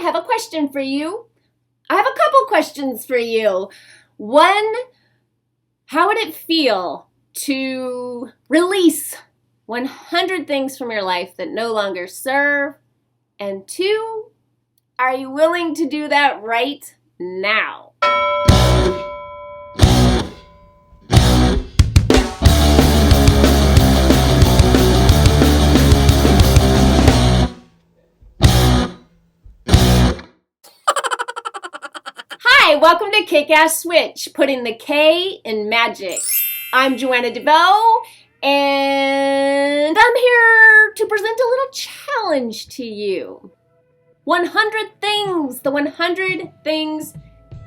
have a question for you. I have a couple questions for you. One, how would it feel to release 100 things from your life that no longer serve? And two, are you willing to do that right now? Hi, welcome to Kick-Ass Switch, putting the K in magic. I'm Joanna DeVoe, and I'm here to present a little challenge to you. 100 things, the 100 Things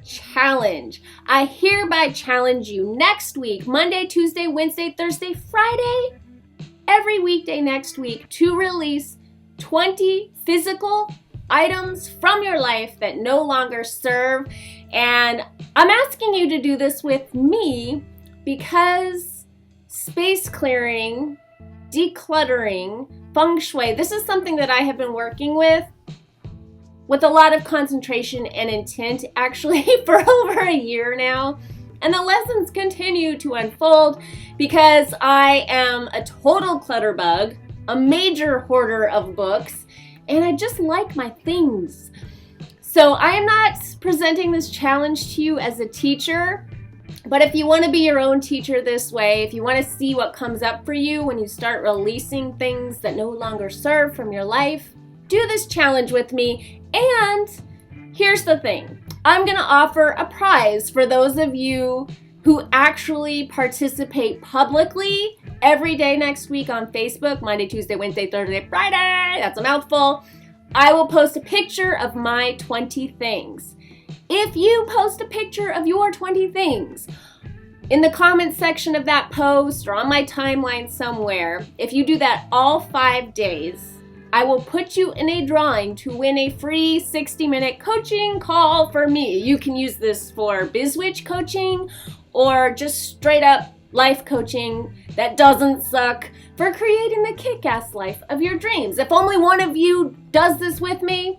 Challenge. I hereby challenge you next week, Monday, Tuesday, Wednesday, Thursday, Friday, every weekday next week to release 20 physical items from your life that no longer serve. And I'm asking you to do this with me because space clearing, decluttering, feng shui, this is something that I have been working with a lot of concentration and intent actually for over a year now. And the lessons continue to unfold because I am a total clutter bug, a major hoarder of books, and I just like my things. So I am not presenting this challenge to you as a teacher, but if you want to be your own teacher this way, if you want to see what comes up for you when you start releasing things that no longer serve from your life, do this challenge with me. And here's the thing. I'm going to offer a prize for those of you who actually participate publicly every day next week on Facebook, Monday, Tuesday, Wednesday, Thursday, Friday. That's a mouthful. I will post a picture of my 20 things. If you post a picture of your 20 things in the comments section of that post or on my timeline somewhere, if you do that all 5 days, I will put you in a drawing to win a free 60-minute coaching call for me. You can use this for BizWitch coaching or just straight up life coaching that doesn't suck for creating the kick-ass life of your dreams. If only one of you does this with me,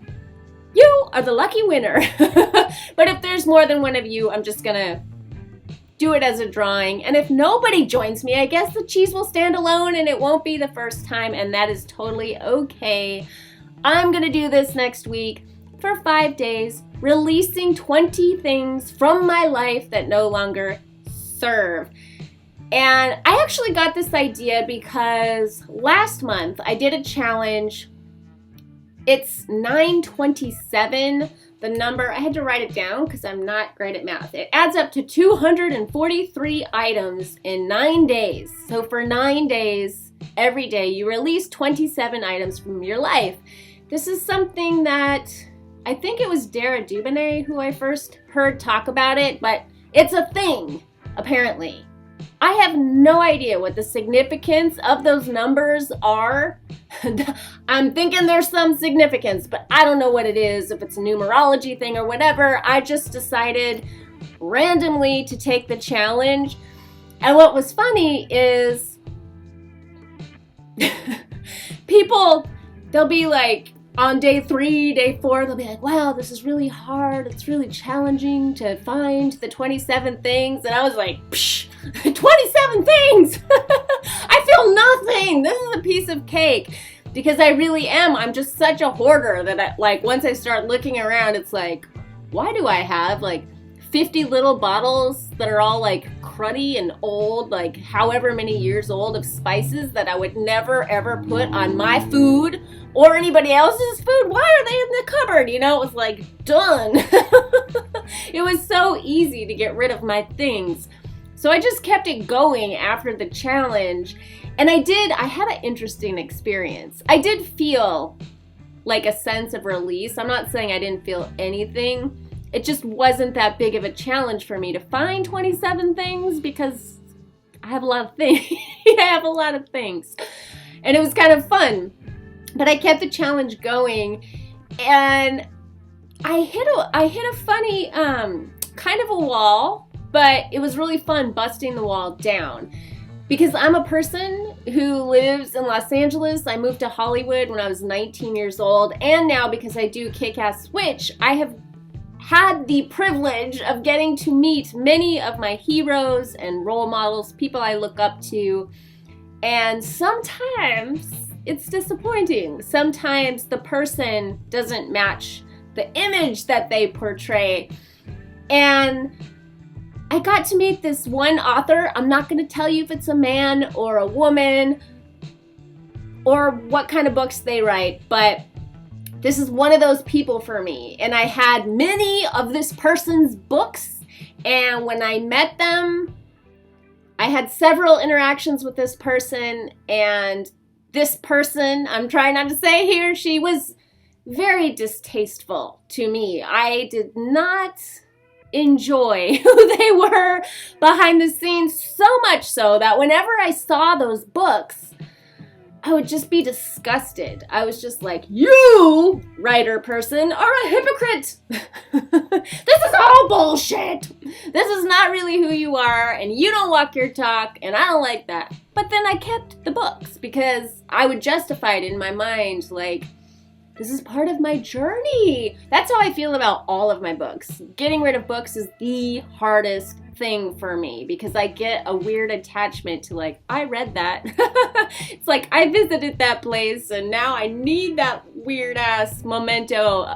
you are the lucky winner. But if there's more than one of you, I'm just gonna do it as a drawing. And if nobody joins me, I guess the cheese will stand alone and it won't be the first time, and that is totally okay. I'm gonna do this next week for 5 days, releasing 20 things from my life that no longer serve. And I actually got this idea because last month I did a challenge. It's 927, the number. I had to write it down because I'm not great at math. It adds up to 243 items in 9 days. So for 9 days, every day, you release 27 items from your life. This is something that I think it was Dara Dubonnet who I first heard talk about it, but it's a thing, apparently. I have no idea what the significance of those numbers are. I'm thinking there's some significance, but I don't know what it is, if it's a numerology thing or whatever. I just decided randomly to take the challenge. And what was funny is people, they'll be like, on day 3, day 4, they'll be like, wow, this is really hard. It's really challenging to find the 27 things. And I was like, psh, 27 things! I feel nothing. This is a piece of cake. Because I really am. I'm just such a hoarder that once I start looking around, it's like, why do I have 50 little bottles that are all cruddy and old, however many years old, of spices that I would never ever put on my food or anybody else's food? Why are they in the cupboard? It was done. It was so easy to get rid of my things. So I just kept it going after the challenge. And I had an interesting experience. I did feel a sense of release. I'm not saying I didn't feel anything. It just wasn't that big of a challenge for me to find 27 things because I have a lot of things. I have a lot of things. And it was kind of fun. But I kept the challenge going, and I hit a funny kind of a wall, but it was really fun busting the wall down because I'm a person who lives in Los Angeles. I moved to Hollywood when I was 19 years old, and now because I do Kick-Ass Switch, I have had the privilege of getting to meet many of my heroes and role models, people I look up to, and sometimes it's disappointing. Sometimes the person doesn't match the image that they portray. And I got to meet this one author. I'm not going to tell you if it's a man or a woman or what kind of books they write, but this is one of those people for me. And I had many of this person's books, and when I met them, I had several interactions with this person, and this person, I'm trying not to say here, she was very distasteful to me. I did not enjoy who they were behind the scenes, so much so that whenever I saw those books, I would just be disgusted. I was just like, you, writer person, are a hypocrite. This is all bullshit. This is not really who you are, and you don't walk your talk, and I don't like that. But then I kept the books because I would justify it in my mind, like, this is part of my journey. That's how I feel about all of my books. Getting rid of books is the hardest thing for me because I get a weird attachment to, like, I read that. It's like I visited that place and now I need that weird ass memento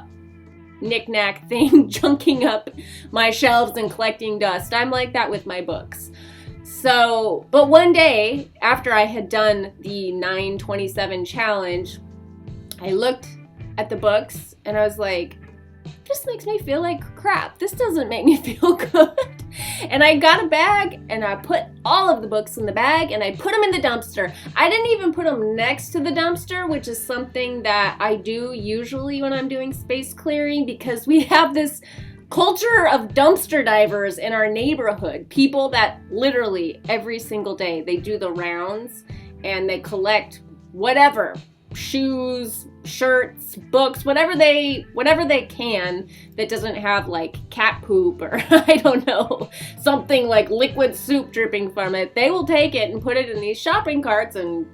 knick-knack thing junking up my shelves and collecting dust. I'm like that with my books. So, but one day after I had done the 9/27 challenge, I looked at the books and I was like, this makes me feel like crap. This doesn't make me feel good. And I got a bag and I put all of the books in the bag and I put them in the dumpster. I didn't even put them next to the dumpster, which is something that I do usually when I'm doing space clearing, because we have this culture of dumpster divers in our neighborhood. People that literally every single day they do the rounds and they collect whatever, shoes, shirts, books, whatever they can that doesn't have like cat poop or I don't know, something like liquid soup dripping from it. They will take it and put it in these shopping carts, and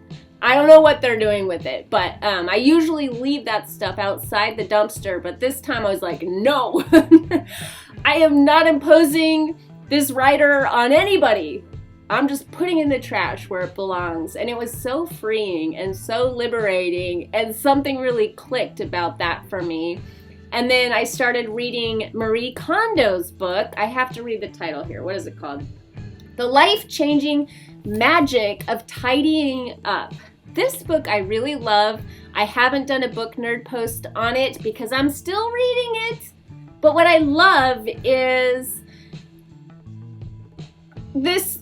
I don't know what they're doing with it, but I usually leave that stuff outside the dumpster, but this time I was like, no, I am not imposing this writer on anybody. I'm just putting in the trash where it belongs. And it was so freeing and so liberating, and something really clicked about that for me. And then I started reading Marie Kondo's book. I have to read the title here. What is it called? The Life-Changing Magic of Tidying Up. This book I really love. I haven't done a book nerd post on it because I'm still reading it. But what I love is this.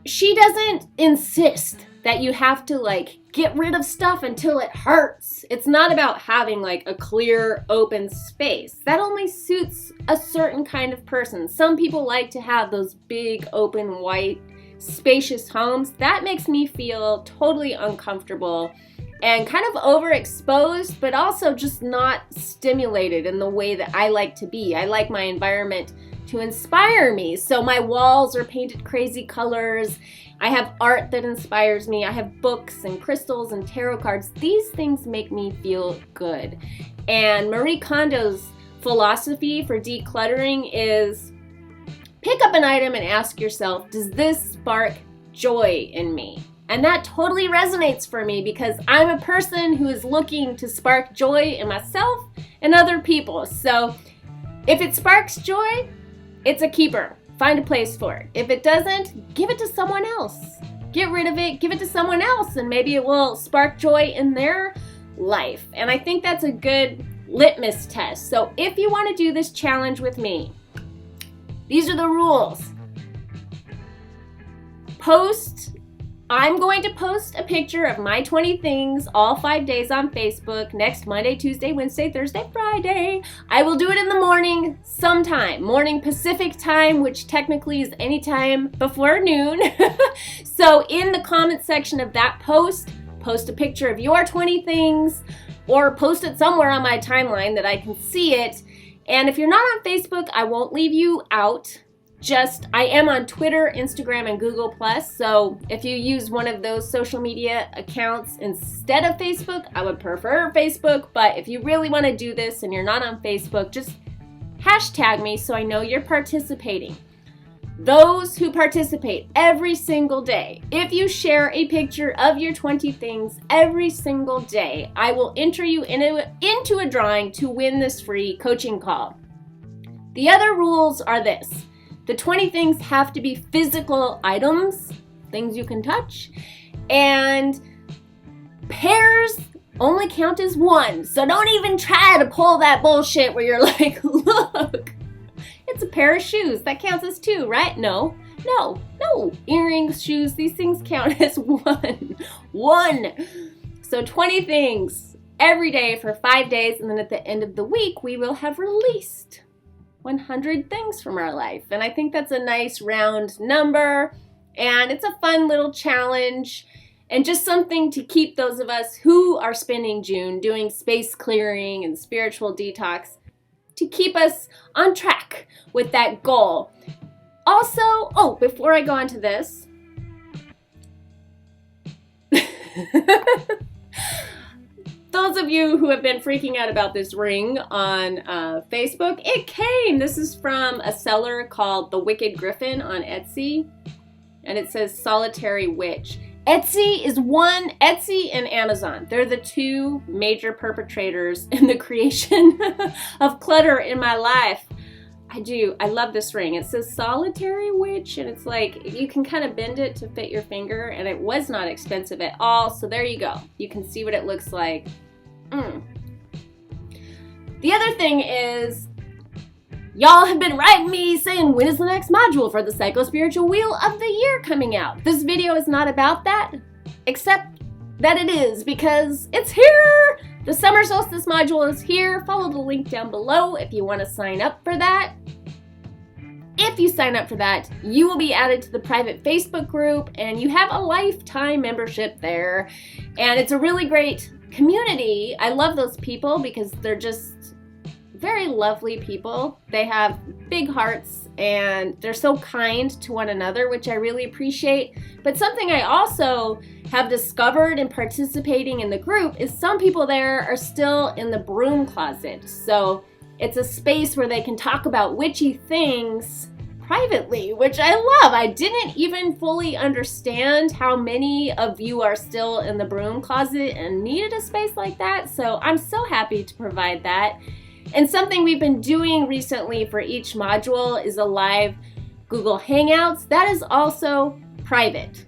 She doesn't insist that you have to like get rid of stuff until it hurts. It's not about having like a clear open space. That only suits a certain kind of person. Some people like to have those big open white spacious homes. That makes me feel totally uncomfortable and kind of overexposed, but also just not stimulated in the way that I like to be. I like my environment to inspire me. So my walls are painted crazy colors. I have art that inspires me. I have books and crystals and tarot cards. These things make me feel good. And Marie Kondo's philosophy for decluttering is pick up an item and ask yourself, does this spark joy in me? And that totally resonates for me because I'm a person who is looking to spark joy in myself and other people. So if it sparks joy, it's a keeper. Find a place for it. If it doesn't, give it to someone else. Get rid of it, give it to someone else, and maybe it will spark joy in their life. And I think that's a good litmus test. So if you want to do this challenge with me, these are the rules. I'm going to post a picture of my 20 things all 5 days on Facebook next Monday, Tuesday, Wednesday, Thursday, Friday. I will do it in the morning sometime, morning Pacific time, which technically is any time before noon. So in the comment section of that post a picture of your 20 things or post it somewhere on my timeline that I can see it. And if you're not on Facebook, I won't leave you out. I am on Twitter, Instagram, and Google+. So if you use one of those social media accounts instead of Facebook, I would prefer Facebook. But if you really want to do this and you're not on Facebook, just hashtag me so I know you're participating. Those who participate every single day, if you share a picture of your 20 things every single day, I will enter you into a drawing to win this free coaching call. The other rules are this. The 20 things have to be physical items, things you can touch, and pairs only count as one. So don't even try to pull that bullshit where you're like, look, it's a pair of shoes. That counts as two, right? No. Earrings, shoes, these things count as one. One. So 20 things every day for 5 days, and then at the end of the week, we will have released 100 things from our life. And I think that's a nice round number, and it's a fun little challenge, and just something to keep those of us who are spending June doing space clearing and spiritual detox, to keep us on track with that goal. Also, before I go on to this, those of you who have been freaking out about this ring on Facebook, it came. This is from a seller called The Wicked Griffin on Etsy, and it says Solitary Witch. Etsy and Amazon. They're the two major perpetrators in the creation of clutter in my life. I love this ring. It says Solitary Witch, and it's like you can kind of bend it to fit your finger, and it was not expensive at all. So there you go. You can see what it looks like. The other thing is, y'all have been writing me saying, when is the next module for the Psycho-Spiritual Wheel of the Year coming out? This video is not about that, except that it is, because it's here! The Summer Solstice module is here. Follow the link down below if you want to sign up for that. If you sign up for that, you will be added to the private Facebook group, and you have a lifetime membership there. And it's a really great community. I love those people because they're just very lovely people. They have big hearts and they're so kind to one another, which I really appreciate. But something I also have discovered in participating in the group is some people there are still in the broom closet. So it's a space where they can talk about witchy things privately, which I love. I didn't even fully understand how many of you are still in the broom closet and needed a space like that. So I'm so happy to provide that. And something we've been doing recently for each module is a live Google Hangouts. That is also private,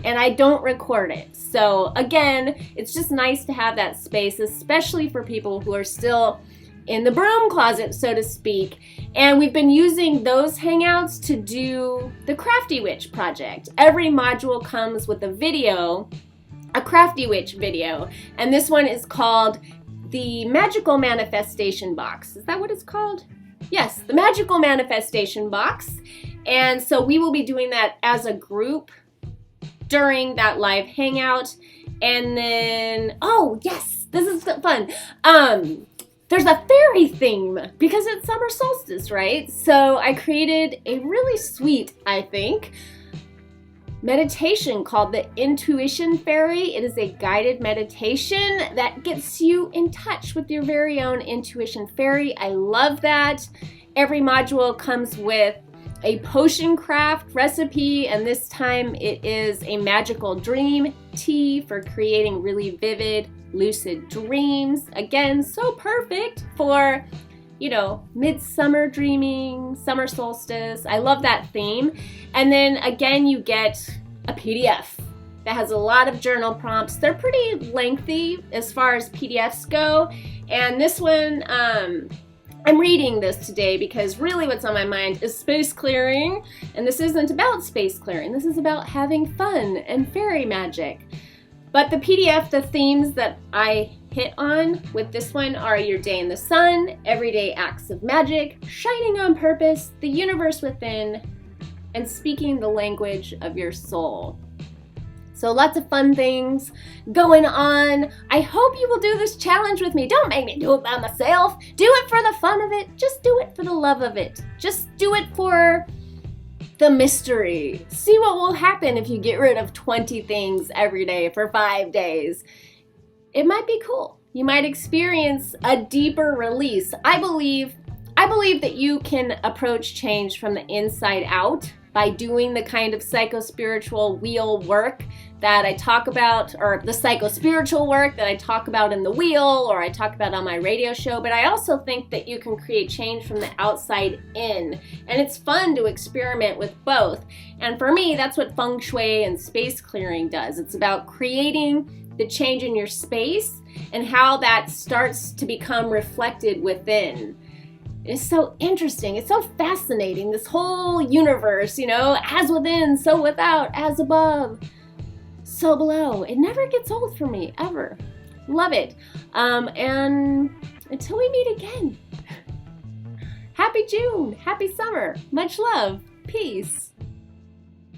and I don't record it. So again, it's just nice to have that space, especially for people who are still in the broom closet, so to speak. And we've been using those Hangouts to do the Crafty Witch project. Every module comes with a video, a Crafty Witch video, and this one is called the Magical Manifestation Box. Is that what it's called? Yes, the Magical Manifestation Box. And so we will be doing that as a group during that live hangout. And then, oh yes, this is fun. There's a fairy theme because it's summer solstice, right? So I created a really sweet, I think, meditation called the Intuition Fairy. It is a guided meditation that gets you in touch with your very own intuition fairy. I love that. Every module comes with a potion craft recipe, and this time it is a magical dream tea for creating really vivid, lucid dreams. Again, so perfect for, you know, midsummer dreaming, summer solstice. I love that theme. And then again, you get a PDF that has a lot of journal prompts. They're pretty lengthy as far as PDFs go. And this one, I'm reading this today because really what's on my mind is space clearing. And this isn't about space clearing. This is about having fun and fairy magic. But the PDF, the themes that I hit on with this one are your day in the sun, everyday acts of magic, shining on purpose, the universe within, and speaking the language of your soul. So lots of fun things going on. I hope you will do this challenge with me. Don't make me do it by myself. Do it for the fun of it. Just do it for the love of it. Just do it for the mystery. See what will happen if you get rid of 20 things every day for 5 days. It might be cool. You might experience a deeper release. I believe that you can approach change from the inside out by doing the kind of psycho-spiritual wheel work that I talk about, or the psycho-spiritual work that I talk about in the wheel, or I talk about on my radio show. But I also think that you can create change from the outside in. And it's fun to experiment with both. And for me, that's what feng shui and space clearing does. It's about creating the change in your space and how that starts to become reflected within. It's so interesting. It's so fascinating. This whole universe, as within, so without, as above, so below. It never gets old for me, ever. Love it. And until we meet again, happy June, happy summer, much love, peace.